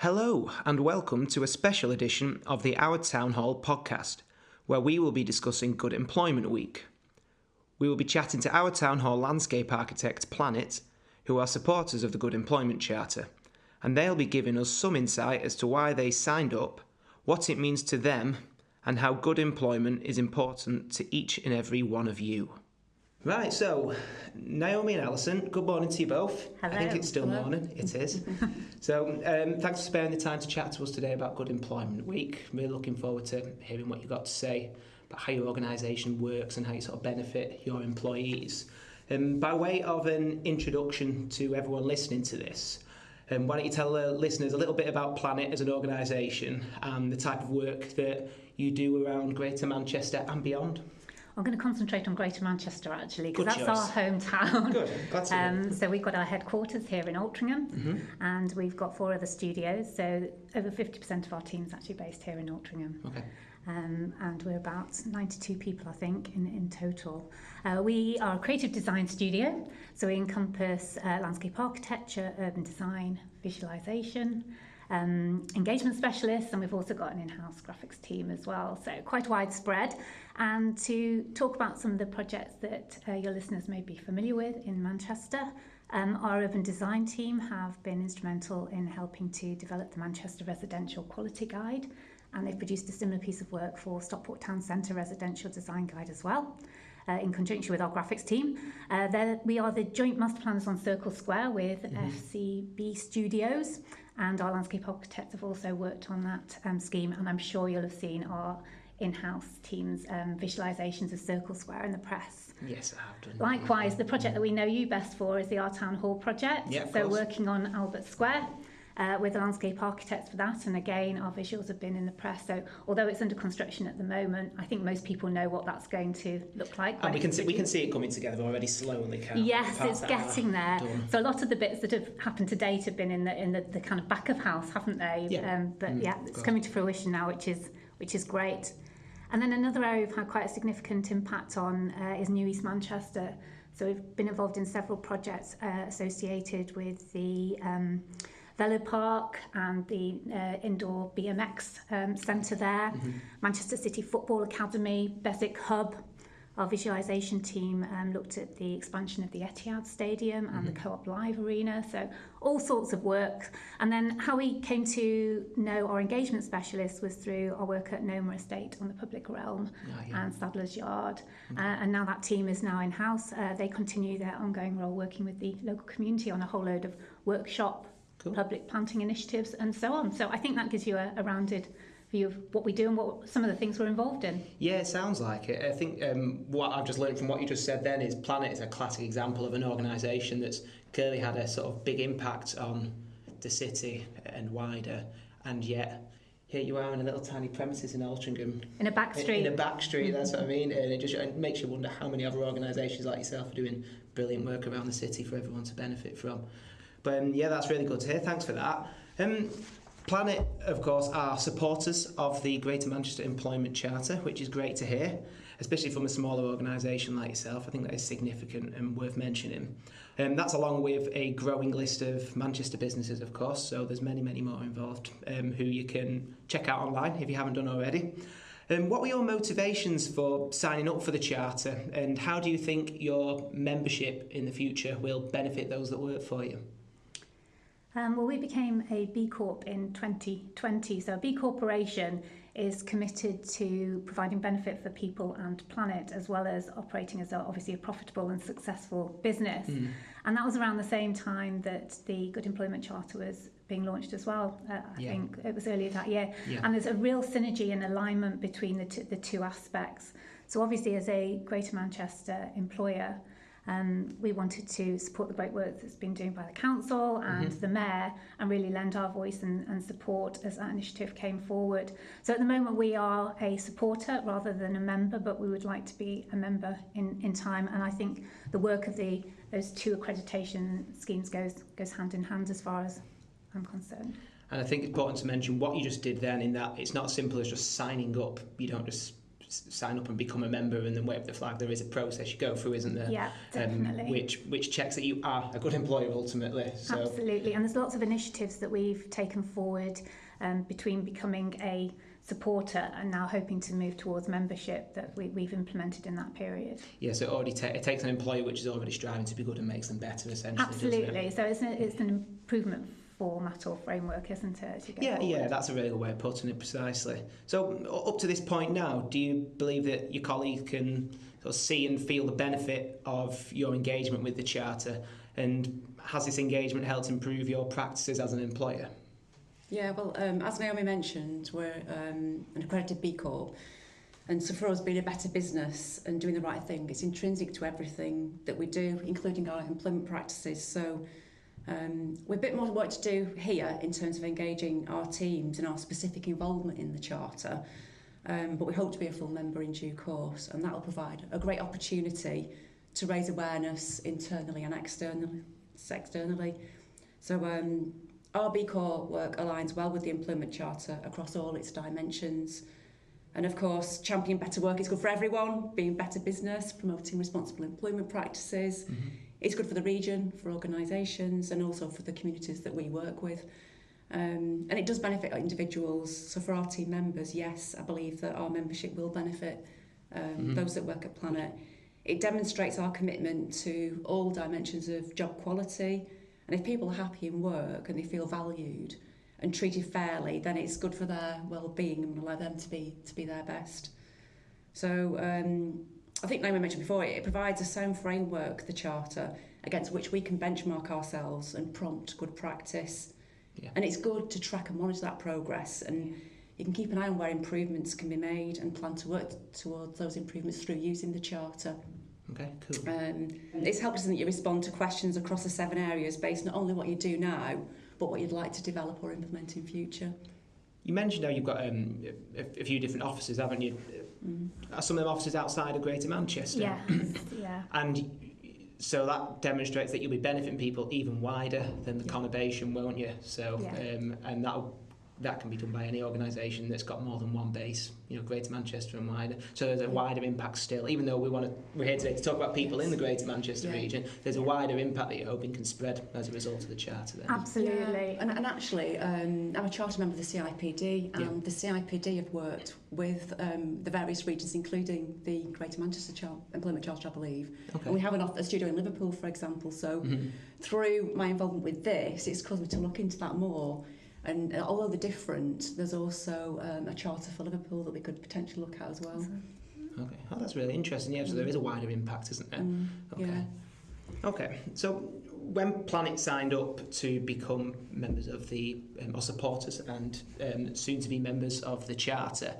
Hello, and welcome to a special edition of the Our Town Hall podcast, where we will be discussing Good Employment Week. We will be chatting to our Town Hall landscape architect, Planit, who are supporters of the Good Employment Charter, and they'll be giving us some insight as to why they signed up, what it means to them, and how good employment is important to each and every one of you. Right, so Naomi and Alison, good morning to you both. Hello. I think it's still Hello. morning, it is. So thanks for sparing the time to chat to us today about Good Employment Week. We're looking forward to hearing what you've got to say about how your organisation works and how you sort of benefit your employees. By way of an introduction to everyone listening to this, why don't you tell the listeners a little bit about Planit as an organisation and the type of work that you do around Greater Manchester and beyond? I'm going to concentrate on Greater Manchester actually, because Good that's choice. our hometown. Good, glad to hear. So we've got our headquarters here in Altrincham, and we've got 4 other studios. So over 50% of our team is actually based here in Altrincham. Okay. And we're about 92 people, I think, in total. We are a creative design studio, so we encompass landscape architecture, urban design, visualisation, engagement specialists, and we've also got an in-house graphics team as well, so quite widespread. And to talk about some of the projects that your listeners may be familiar with in Manchester, our urban design team have been instrumental in helping to develop the Manchester Residential Quality Guide, and they've produced a similar piece of work for Stockport Town Centre Residential Design Guide as well. In conjunction with our graphics team. We are the joint master planners on Circle Square with FCB Studios, and our landscape architects have also worked on that scheme, and I'm sure you'll have seen our in-house team's visualisations of Circle Square in the press. Yes, I have done. Likewise, the project that we know you best for is the Our Town Hall project. Yeah, of so course. working on Albert Square. With the landscape architects for that, and again our visuals have been in the press, so although it's under construction at the moment, I think most people know what that's going to look like. And we can see it coming together already slowly, can't we? Yes, it's getting there. Done. So a lot of the bits that have happened to date have been in the kind of back of house, haven't they? Yeah. But yeah, it's coming to fruition now, which is great. And then another area we've had quite a significant impact on is New East Manchester. So we've been involved in several projects associated with the Velo Park and the indoor BMX centre there, Manchester City Football Academy, Beswick Hub. Our visualisation team looked at the expansion of the Etihad Stadium and the Co-op Live Arena, so all sorts of work. And then how we came to know our engagement specialists was through our work at Noma Estate on the public realm and Sadler's Yard. And now that team is now in-house. They continue their ongoing role working with the local community on a whole load of workshop, public planting initiatives and so on. So I think that gives you a rounded view of what we do and what some of the things we're involved in. Yeah, it sounds like it. I think what I've just learned from what you just said then is Planit is a classic example of an organisation that's clearly had a sort of big impact on the city and wider, and yet here you are in a little tiny premises in Altrincham. In a back street. In a back street, that's what I mean. And it makes you wonder how many other organisations like yourself are doing brilliant work around the city for everyone to benefit from. But yeah, that's really good to hear. Thanks for that. Planit, of course, are supporters of the Greater Manchester Employment Charter, which is great to hear, especially from a smaller organisation like yourself. I think that is significant and worth mentioning. That's along with a growing list of Manchester businesses, of course, so there's many, many more involved who you can check out online if you haven't done already. What were your motivations for signing up for the Charter, and how do you think your membership in the future will benefit those that work for you? Well, we became a B Corp in 2020. So a B Corporation is committed to providing benefit for people and planet, as well as operating as obviously a profitable and successful business. And that was around the same time that the Good Employment Charter was being launched as well. I think it was earlier that year. Yeah. And there's a real synergy and alignment between the two aspects. So obviously as a Greater Manchester employer, we wanted to support the great work that's been doing by the council and the mayor, and really lend our voice and support as that initiative came forward. So at the moment we are a supporter rather than a member, but we would like to be a member in time. And I think the work of those two accreditation schemes goes hand in hand as far as I'm concerned. And I think it's important to mention what you just did then, in that it's not as simple as just signing up. You don't just sign up and become a member and then wave the flag. There is a process you go through, isn't there? Yeah, definitely. Which checks that you are a good employer ultimately. So. Absolutely, and there's lots of initiatives that we've taken forward between becoming a supporter and now hoping to move towards membership that we've implemented in that period. Yeah, so it already it takes an employer which is already striving to be good and makes them better, essentially. Absolutely, so it's an improvement format or framework, isn't it? Yeah, that's a really good way of putting it, precisely. So up to this point now, do you believe that your colleagues can sort of see and feel the benefit of your engagement with the Charter, and has this engagement helped improve your practices as an employer? Yeah, well, as Naomi mentioned, we're an accredited B Corp, and so for us being a better business and doing the right thing, it's intrinsic to everything that we do, including our employment practices. So we've a bit more work to do here in terms of engaging our teams and our specific involvement in the Charter, but we hope to be a full member in due course, and that will provide a great opportunity to raise awareness internally and externally. So our B Corp work aligns well with the Employment Charter across all its dimensions. And of course, championing better work is good for everyone, being better business, promoting responsible employment practices. Mm-hmm. It's good for the region, for organisations, and also for the communities that we work with. And it does benefit individuals. So for our team members, yes, I believe that our membership will benefit those that work at Planet. It demonstrates our commitment to all dimensions of job quality. And if people are happy in work and they feel valued and treated fairly, then it's good for their well-being and allow them to be their best. So I think Naomi mentioned before, it provides a sound framework, the Charter, against which we can benchmark ourselves and prompt good practice. Yeah. And it's good to track and monitor that progress, and you can keep an eye on where improvements can be made and plan to work towards those improvements through using the Charter. Okay, cool. It's helped us that you respond to questions across the 7 areas based not only what you do now, but what you'd like to develop or implement in future. You mentioned how you've got a few different offices, haven't you? Are some of them offices outside of Greater Manchester? Yeah, yeah. And so that demonstrates that you'll be benefiting people even wider than the conurbation, won't you? So, and that can be done by any organisation that's got more than one base, Greater Manchester and wider. So there's a wider impact still, even though we're here today to talk about people in the Greater Manchester region. There's a wider impact that you're hoping can spread as a result of the Charter then. Absolutely. Yeah. And actually, I'm a charter member of the CIPD, and the CIPD have worked with the various regions, including the Greater Manchester Employment Charter, I believe. Okay. And we have a studio in Liverpool, for example. So through my involvement with this, it's caused me to look into that more. And although they're different, there's also a charter for Liverpool that we could potentially look at as well. Okay, that's really interesting. Yeah, so there is a wider impact, isn't there? Okay. Yeah. Okay, so when Planet signed up to become members of the, or supporters and soon to be members of the Charter,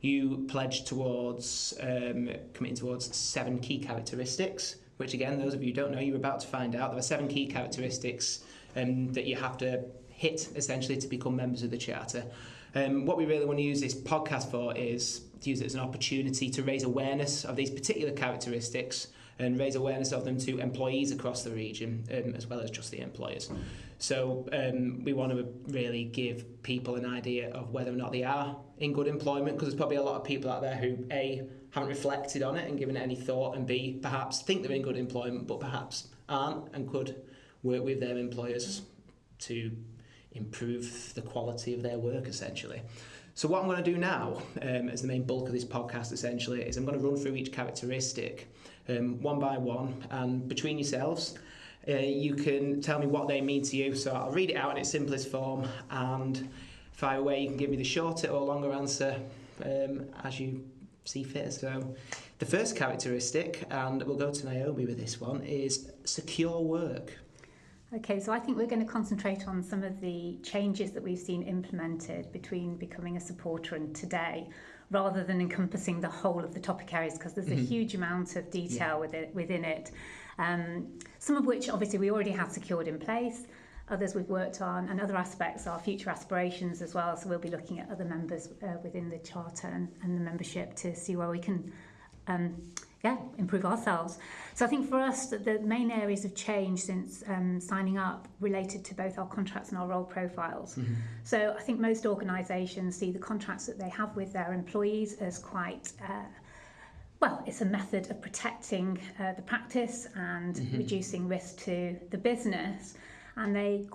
you pledged towards committing towards 7 key characteristics, which again, those of you who don't know, you're about to find out. There are 7 key characteristics that you have to hit essentially to become members of the Charter. What we really want to use this podcast for is to use it as an opportunity to raise awareness of these particular characteristics and raise awareness of them to employees across the region, as well as just the employers. So we want to really give people an idea of whether or not they are in good employment, because there's probably a lot of people out there who A, haven't reflected on it and given it any thought, and B, perhaps think they're in good employment but perhaps aren't and could work with their employers to improve the quality of their work, essentially. So what I'm going to do now, as the main bulk of this podcast, essentially, is I'm going to run through each characteristic one by one, and between yourselves, you can tell me what they mean to you. So I'll read it out in its simplest form, and fire away. You can give me the shorter or longer answer as you see fit. So the first characteristic, and we'll go to Naomi with this one, is secure work. Okay, so I think we're going to concentrate on some of the changes that we've seen implemented between becoming a supporter and today, rather than encompassing the whole of the topic areas, because there's a huge amount of detail within it. Some of which obviously we already have secured in place, others we've worked on, and other aspects are future aspirations as well. So we'll be looking at other members within the Charter and the membership to see where we can improve ourselves. So I think for us, the main areas of change since signing up related to both our contracts and our role profiles. So I think most organisations see the contracts that they have with their employees as quite well, it's a method of protecting the practice and reducing risk to the business, and they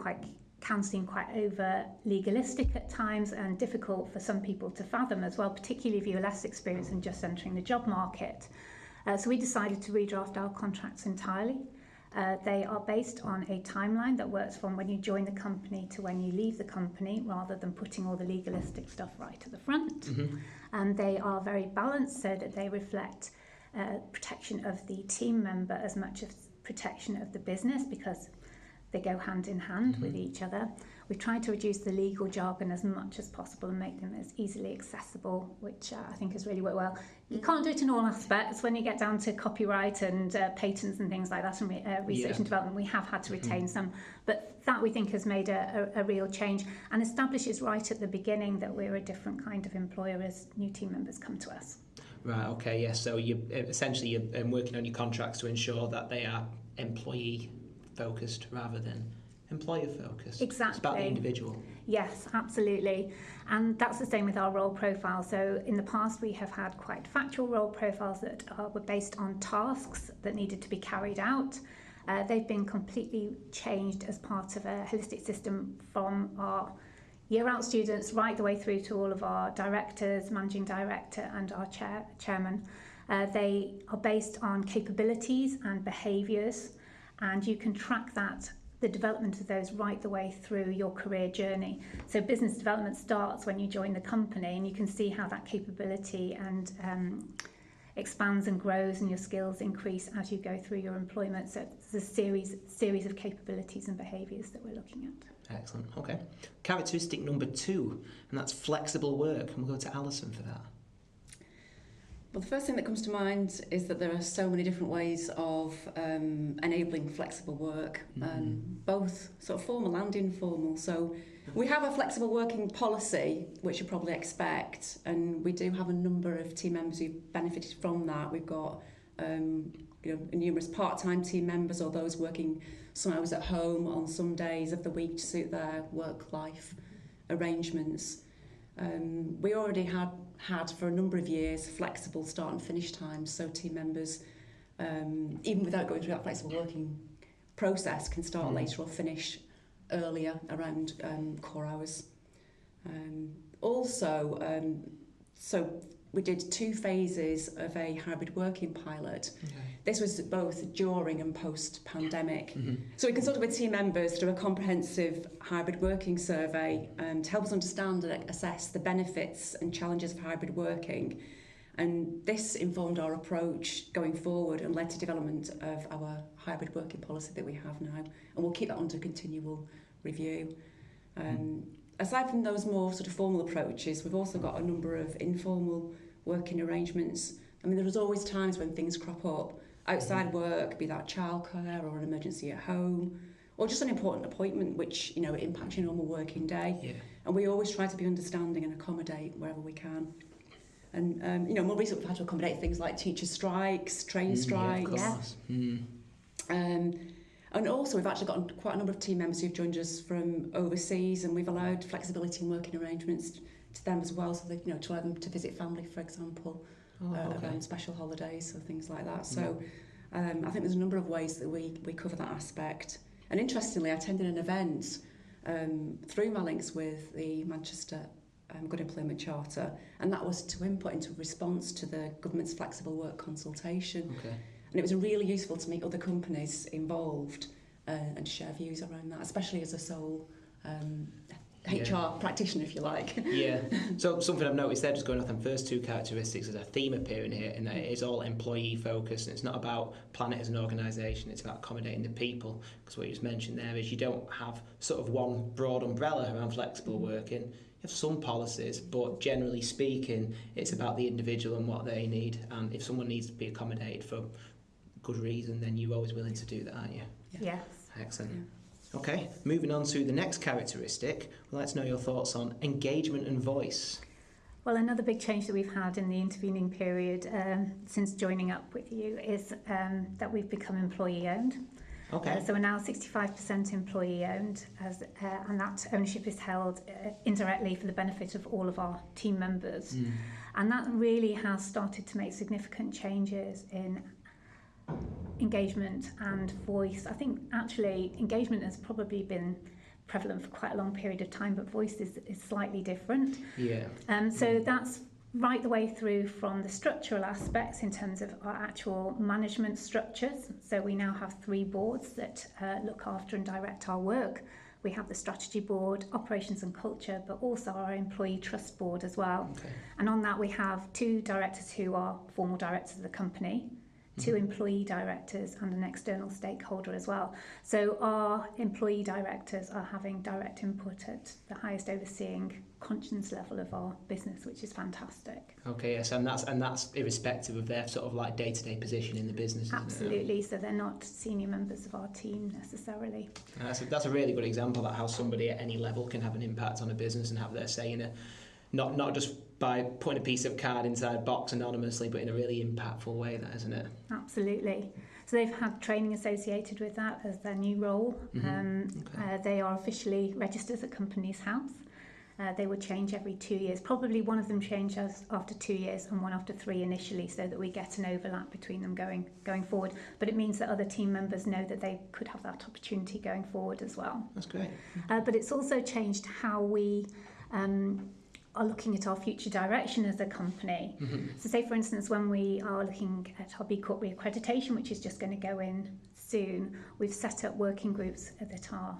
can seem quite over legalistic at times and difficult for some people to fathom as well, particularly if you're less experienced in just entering the job market. So we decided to redraft our contracts entirely. They are based on a timeline that works from when you join the company to when you leave the company, rather than putting all the legalistic stuff right at the front. And they are very balanced so that they reflect protection of the team member as much as protection of the business, because they go hand in hand with each other. We've tried to reduce the legal jargon as much as possible and make them as easily accessible, which I think has really worked well. You can't do it in all aspects. When you get down to copyright and patents and things like that, and research and development, we have had to retain some. But that, we think, has made a real change and establishes right at the beginning that we're a different kind of employer as new team members come to us. Right, okay, yes. So you're working on your contracts to ensure that they are employee-focused rather than employer-focused. Exactly. It's about the individual. Yes, absolutely. And that's the same with our role profile. So in the past, we have had quite factual role profiles that were based on tasks that needed to be carried out. They've been completely changed as part of a holistic system from our year-out students right the way through to all of our directors, managing director and our chairman. They are based on capabilities and behaviours, and you can track the development of those right the way through your career journey. So business development starts when you join the company, and you can see how that capability and expands and grows, and your skills increase as you go through your employment. So it's a series of capabilities and behaviours that we're looking at. Excellent. Okay. Characteristic number 2, and that's flexible work. And we'll go to Alison for that. Well, the first thing that comes to mind is that there are so many different ways of enabling flexible work, both sort of formal and informal. So we have a flexible working policy, which you probably expect, and we do have a number of team members who've benefited from that. We've got numerous part-time team members, or those working some hours at home on some days of the week to suit their work-life arrangements. We already had for a number of years flexible start and finish times, so team members, even without going through that flexible working process, can start later or finish earlier around core hours. So we did 2 phases of a hybrid working pilot. Okay. This was both during and post-pandemic. So we consulted with team members through a comprehensive hybrid working survey to help us understand and assess the benefits and challenges of hybrid working. And this informed our approach going forward and led to development of our hybrid working policy that we have now. And we'll keep that under continual review. Aside from those more sort of formal approaches, we've also got a number of informal working arrangements. I mean, there's always times when things crop up outside work, be that childcare or an emergency at home, or just an important appointment which, it impacts your normal working day. Yeah. And we always try to be understanding and accommodate wherever we can. And, more recently we've had to accommodate things like teacher strikes, train strikes. Yeah, of course. And also we've actually got quite a number of team members who've joined us from overseas, and we've allowed flexibility in working arrangements to them as well, so they, to allow them to visit family, for example, around special holidays or things like that. So I think there's a number of ways that we cover that aspect. And interestingly, I attended an event through my links with the Manchester Good Employment Charter, and that was to input into response to the government's flexible work consultation. Okay. And it was really useful to meet other companies involved and share views around that, especially as a sole HR practitioner, if you like. Yeah. So something I've noticed there, just going off them first 2 characteristics, there's a theme appearing here, in that it is all employee focused, and it's not about Planet as an organisation, it's about accommodating the people. Because what you just mentioned there is you don't have sort of one broad umbrella around flexible working. You have some policies, but generally speaking, it's about the individual and what they need. And if someone needs to be accommodated for good reason, then you're always willing to do that, aren't you? Yes. Excellent. Yeah. Okay, moving on to the next characteristic. We'd like to know your thoughts on engagement and voice. Well, another big change that we've had in the intervening period since joining up with you is that we've become employee-owned. Okay. So we're now 65% employee-owned, and that ownership is held indirectly for the benefit of all of our team members. And that really has started to make significant changes in engagement and voice. I think actually engagement has probably been prevalent for quite a long period of time, but voice is slightly different. Yeah. So that's right the way through from the structural aspects in terms of our actual management structures. So we now have 3 boards that look after and direct our work. We have the strategy board, operations and culture, but also our employee trust board as well. Okay. And on that we have 2 directors who are formal directors of the company, 2 employee directors and an external stakeholder as well. So our employee directors are having direct input at the highest overseeing conscience level of our business, which is fantastic. Okay, yes, and that's irrespective of their sort of like day-to-day position in the business, isn't it? Absolutely, so they're not senior members of our team necessarily. That's a really good example of how somebody at any level can have an impact on a business and have their say in it. Not just by putting a piece of card inside a box anonymously, but in a really impactful way, that isn't it? Absolutely. So they've had training associated with that as their new role. They are officially registered at Companies House. They will change every 2 years. Probably one of them changes after 2 years and one after 3 initially, so that we get an overlap between them going forward. But it means that other team members know that they could have that opportunity going forward as well. That's great. But it's also changed how we are looking at our future direction as a company. So say for instance when we are looking at our B Corp reaccreditation, which is just going to go in soon, we've set up working groups that are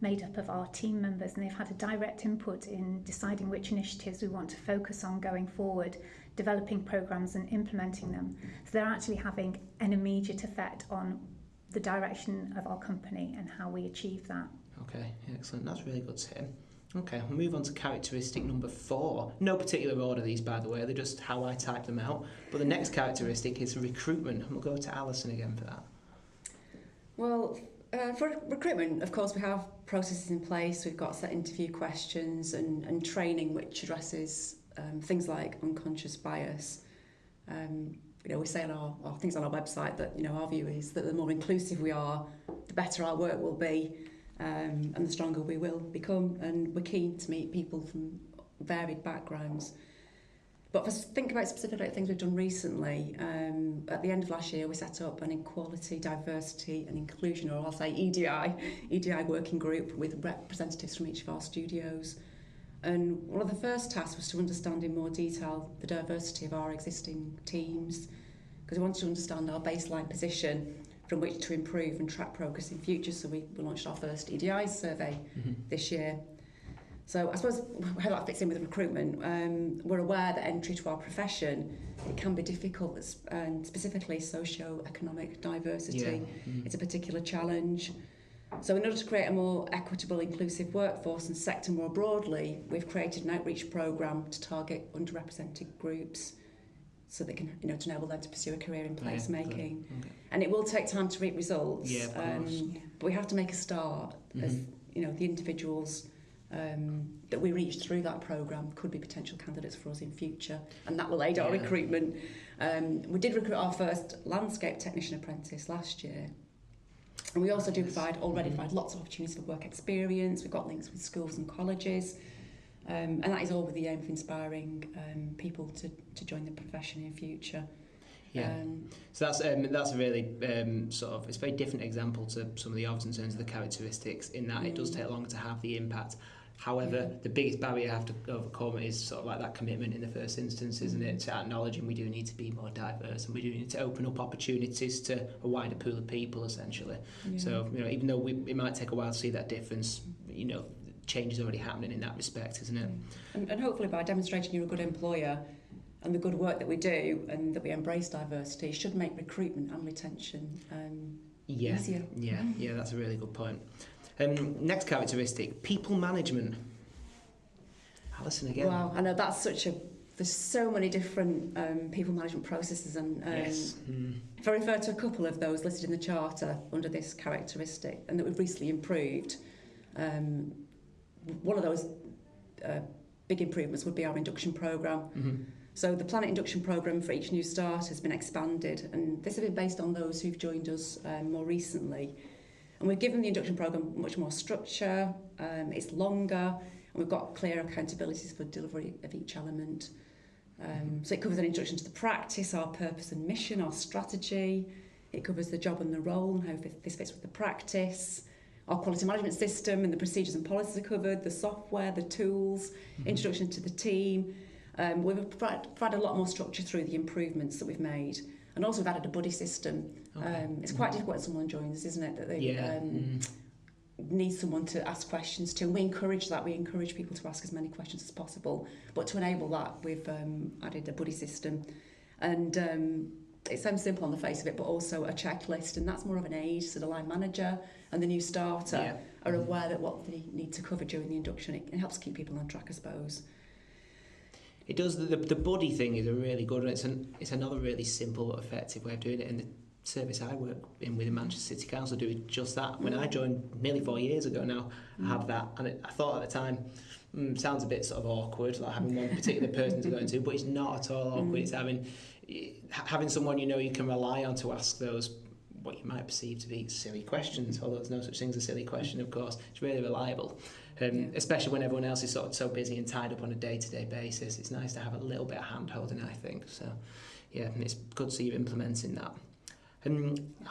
made up of our team members, and they've had a direct input in deciding which initiatives we want to focus on going forward, developing programs and implementing them. So they're actually having an immediate effect on the direction of our company and how we achieve that. Okay, excellent. That's really good to hear. Okay, we'll move on to characteristic number 4. No particular order these, by the way, they're just how I type them out. But the next characteristic is recruitment, and we'll go to Alison again for that. Well, for recruitment, of course, we have processes in place. We've got set interview questions and training which addresses things like unconscious bias. We say on our things on our website that our view is that the more inclusive we are, the better our work will be. And the stronger we will become, and we're keen to meet people from varied backgrounds. But if I think about specifically things we've done recently, at the end of last year we set up an equality, diversity and inclusion, or I'll say EDI working group with representatives from each of our studios. And one of the first tasks was to understand in more detail the diversity of our existing teams, because we wanted to understand our baseline position from which to improve and track progress in future. So we launched our first EDI survey this year. So I suppose how that fits in with recruitment, we're aware that entry to our profession, it can be difficult, and specifically socio-economic diversity. It's a particular challenge. So in order to create a more equitable, inclusive workforce and sector more broadly, we've created an outreach programme to target underrepresented groups, so they can, to enable them to pursue a career in placemaking. Okay. And it will take time to reap results. Yeah, of course. But we have to make a start. As the individuals that we reach through that programme could be potential candidates for us in future, and that will aid our recruitment. We did recruit our first landscape technician apprentice last year. And we also do provide lots of opportunities for work experience. We've got links with schools and colleges. And that is all with the aim of inspiring people to join the profession in future. Yeah. So that's a really it's a very different example to some of the others in terms of the characteristics, in that it does take longer to have the impact. However, the biggest barrier you have to overcome is sort of like that commitment in the first instance, isn't it? To acknowledging we do need to be more diverse, and we do need to open up opportunities to a wider pool of people, essentially. Yeah. So, even though it might take a while to see that difference, change is already happening in that respect, isn't it? And hopefully by demonstrating you're a good employer and the good work that we do and that we embrace diversity should make recruitment and retention easier. Yeah, that's a really good point. Next characteristic, people management. Alison again. Wow, I know that's there's so many different people management processes, and yes. If I refer to a couple of those listed in the charter under this characteristic and that we've recently improved, one of those big improvements would be our induction programme. So the Planit induction programme for each new start has been expanded, and this has been based on those who've joined us more recently. And we've given the induction programme much more structure, it's longer, and we've got clear accountabilities for delivery of each element. So it covers an introduction to the practice, our purpose and mission, our strategy. It covers the job and the role and how this fits with the practice. Our quality management system and the procedures and policies are covered, the software, the tools, introduction to the team. We've provided a lot more structure through the improvements that we've made. And also we've added a buddy system. It's quite difficult when someone joins, isn't it? That they need someone to ask questions to. And we encourage that. We encourage people to ask as many questions as possible. But to enable that, we've added a buddy system. And it sounds simple on the face of it, but also a checklist. And that's more of an aid. So the line manager and the new starter are aware that what they need to cover during the induction. It helps keep people on track, I suppose. It does. The buddy thing is a really good one. It's another really simple but effective way of doing it. And the service I work in with the Manchester City Council do just that. When I joined nearly 4 years ago now, I had that, and I thought at the time, sounds a bit sort of awkward, like having one particular person to go into, but it's not at all awkward. It's having someone you know you can rely on to ask those what you might perceive to be silly questions, although there's no such thing as a silly question, of course. It's really reliable. Especially when everyone else is sort of so busy and tied up on a day-to-day basis. It's nice to have a little bit of hand-holding, I think. So, yeah, it's good to see you implementing that.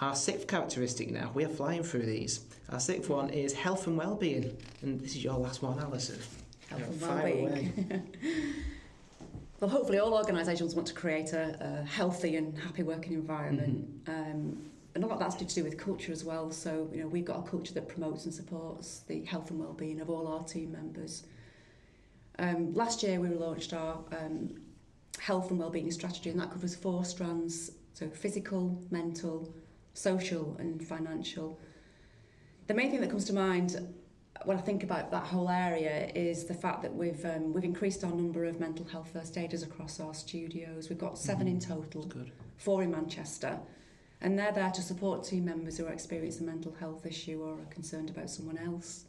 Our sixth characteristic now, we are flying through these. Our sixth one is health and well-being. And this is your last one, Alison. Health and well-being. Well, hopefully all organisations want to create a healthy and happy working environment. And a lot of that's to do with culture as well. So, you know, we've got a culture that promotes and supports the health and well-being of all our team members. Last year we launched our health and well-being strategy, and that covers 4 strands. So physical, mental, social and financial. The main thing that comes to mind when I think about that whole area is the fact that we've increased our number of mental health first aiders across our studios. We've got 7 in total, 4 in Manchester. And they're there to support team members who are experiencing a mental health issue or are concerned about someone else.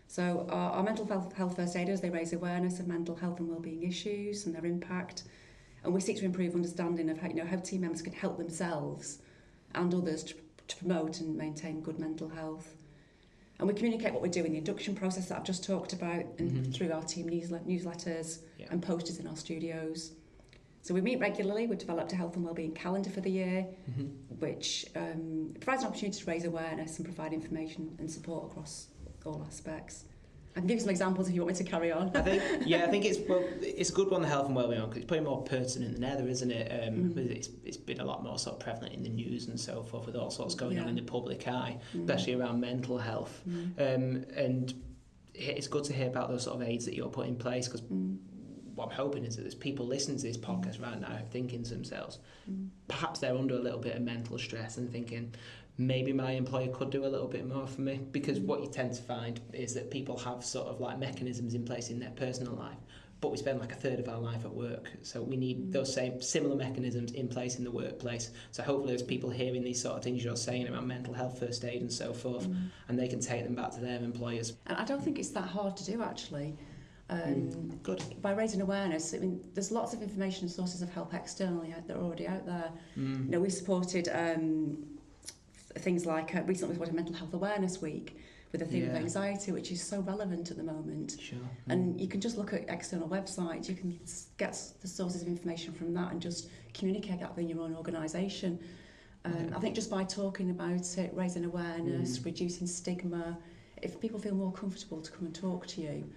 So our mental health first aiders, they raise awareness of mental health and wellbeing issues and their impact. And we seek to improve understanding of how team members can help themselves and others to promote and maintain good mental health. And we communicate what we do in the induction process that I've just talked about and through our team newsletters and posters in our studios. So we meet regularly. We've developed a health and wellbeing calendar for the year, which provides an opportunity to raise awareness and provide information and support across all aspects. I can give you some examples if you want me to carry on. I think it's a good one, the health and wellbeing, because it's probably more pertinent than ever, isn't it? It's been a lot more sort of prevalent in the news and so forth, with all sorts going on in the public eye, especially around mental health. And it's good to hear about those sort of aids that you're putting in place, because what I'm hoping is that there's people listening to this podcast right now thinking to themselves, perhaps they're under a little bit of mental stress and thinking, maybe my employer could do a little bit more for me, because what you tend to find is that people have sort of like mechanisms in place in their personal life, but we spend like a third of our life at work, so we need those similar mechanisms in place in the workplace. So hopefully there's people hearing these sort of things you're saying about mental health first aid and so forth, and they can take them back to their employers. And I don't think it's that hard to do, actually. Good. By raising awareness, I mean, there's lots of information and sources of help externally that are already out there. You know, we've supported things like recently we supported Mental Health Awareness Week with the theme of anxiety, which is so relevant at the moment. Sure. And you can just look at external websites, you can get the sources of information from that and just communicate that within your own organisation. I think just by talking about it, raising awareness, reducing stigma, if people feel more comfortable to come and talk to you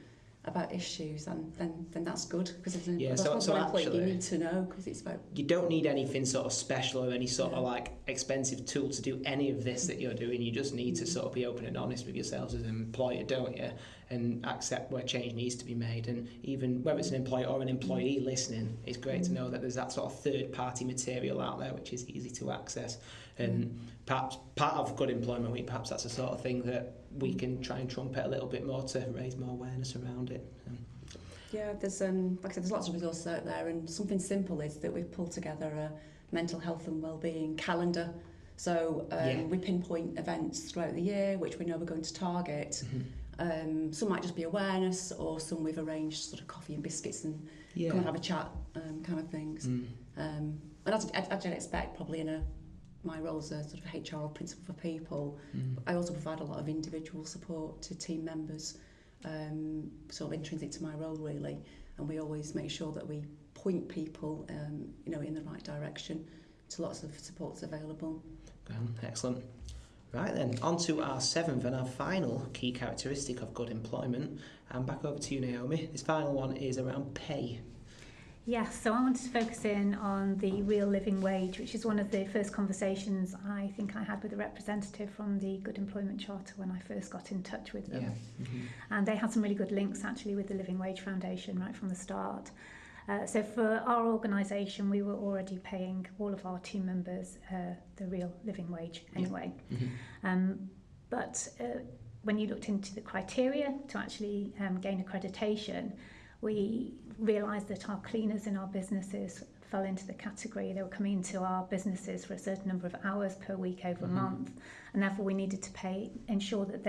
about issues, then that's good, because as an employee you need to know, because it's about... You don't need anything sort of special or any sort of like expensive tool to do any of this that you're doing. You just need to sort of be open and honest with yourselves as an employer, don't you? And accept where change needs to be made. And even whether it's an employer or an employee listening, it's great to know that there's that sort of third-party material out there which is easy to access. And perhaps part of Good Employment Week, perhaps that's the sort of thing that we can try and trumpet a little bit more to raise more awareness around it. Yeah, there's like I said, there's lots of resources out there, and something simple is that we've pulled together a mental health and wellbeing calendar. So we pinpoint events throughout the year which we know we're going to target, Some might just be awareness, or some we've arranged sort of coffee and biscuits and come and have a chat kind of things. And as I'd expect, probably my role as a sort of HR or principal for people, I also provide a lot of individual support to team members, sort of intrinsic to my role really, and we always make sure that we point people in the right direction to lots of supports available. Excellent. Right then, on to our 7th and our final key characteristic of good employment. And back over to you, Naomi. This final one is around pay. Yes, so I wanted to focus in on the real living wage, which is one of the first conversations I think I had with a representative from the Good Employment Charter when I first got in touch with them. And they had some really good links actually with the Living Wage Foundation right from the start. So for our organisation, we were already paying all of our team members the real living wage anyway. But when you looked into the criteria to actually gain accreditation, we realised that our cleaners in our businesses fell into the category. They were coming into our businesses for a certain number of hours per week over a month, and therefore we needed to ensure that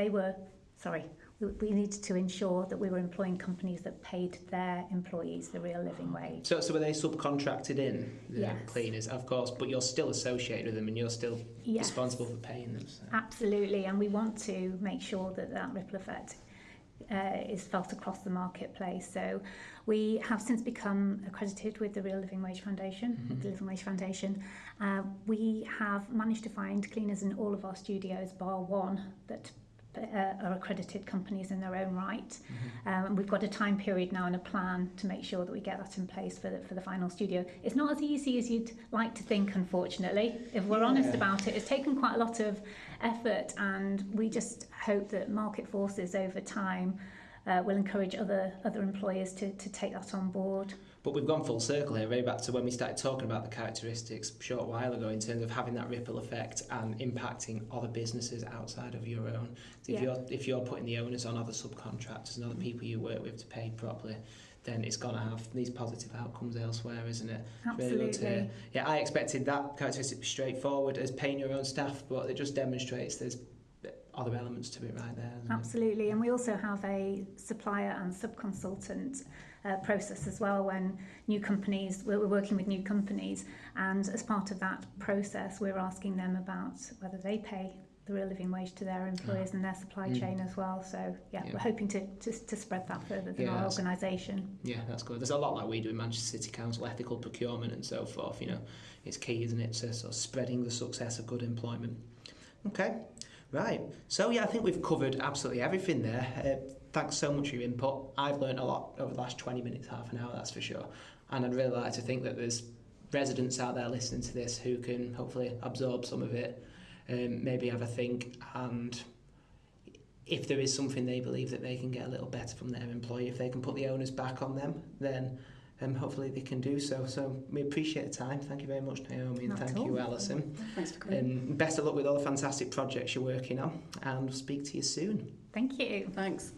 we needed to ensure that we were employing companies that paid their employees the real living wage. So were they subcontracted in, the cleaners, of course, but you're still associated with them and you're still responsible for paying them? So. Absolutely, and we want to make sure that ripple effect is felt across the marketplace. So we have since become accredited with the Real Living Wage Foundation, the Living Wage Foundation. We have managed to find cleaners in all of our studios, bar one, that are accredited companies in their own right. We've got a time period now and a plan to make sure that we get that in place for the final studio. It's not as easy as you'd like to think, unfortunately. If we're honest about it, it's taken quite a lot of effort, and we just hope that market forces over time will encourage other employers to take that on board. But we've gone full circle here, very back to when we started talking about the characteristics a short while ago in terms of having that ripple effect and impacting other businesses outside of your own. If you're putting the onus on other subcontractors and other people you work with to pay properly, then it's going to have these positive outcomes elsewhere, isn't it? Absolutely. Really good to hear. Yeah, I expected that characteristic to be straightforward as paying your own staff, but it just demonstrates there's other elements to it right there. Absolutely, and we also have a supplier and subconsultant process as well when we're working with new companies, and as part of that process we're asking them about whether they pay the real living wage to their employers and their supply chain as well. So we're hoping to spread that further than our organisation. Yeah, that's good. There's a lot like we do in Manchester City Council, ethical procurement and so forth. It's key, isn't it, to sort of spreading the success of good employment. Okay. Right, so I think we've covered absolutely everything there. Thanks so much for your input. I've learned a lot over the last 20 minutes, half an hour, that's for sure. And I'd really like to think that there's residents out there listening to this who can hopefully absorb some of it, maybe have a think, and if there is something they believe that they can get a little better from their employee, if they can put the onus back on them, then hopefully they can do so. So we appreciate the time. Thank you very much, Naomi, and thank you, Alison. Thanks for coming. Best of luck with all the fantastic projects you're working on, and we'll speak to you soon. Thank you. Thanks.